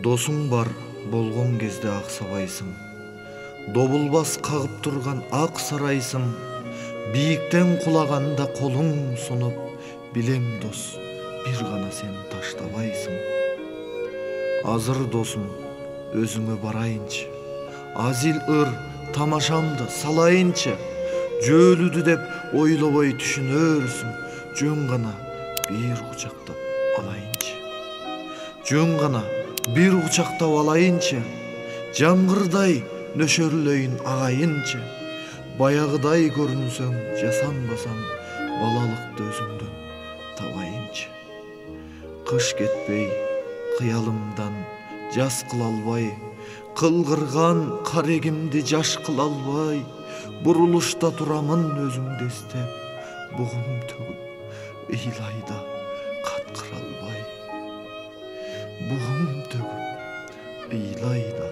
Досуң бар болгон кезде аксабайсың. Добулбас кагып турган ак сарайсың. Бийиктен кулаганда колуң сунуп, билем дос, бир гана сен таштабайсың. Азыр досум, өзүңө барайынчы. Азил ыр тамашамды салайынчы. Жөөлүдү деп ойлобой түшүнөрсүң. Жөн гана бир кучактап алайынчы. Жөн гана бир кучактап алайынчы. Жамгырдай нөшөрлөйүн агайынчы. Баягыдай көрүнсөң жасанбасаң, балалыкты өзүңдөн табайынчы. Кыш кетпей кыялымдан жас кыла албай, кылгырган карегимди жаш кыла албай, бурулушта турамын өзүңдү эстеп, бугум төгүп ыйлайда каткыра албай. Бугум төгүп ыйлайда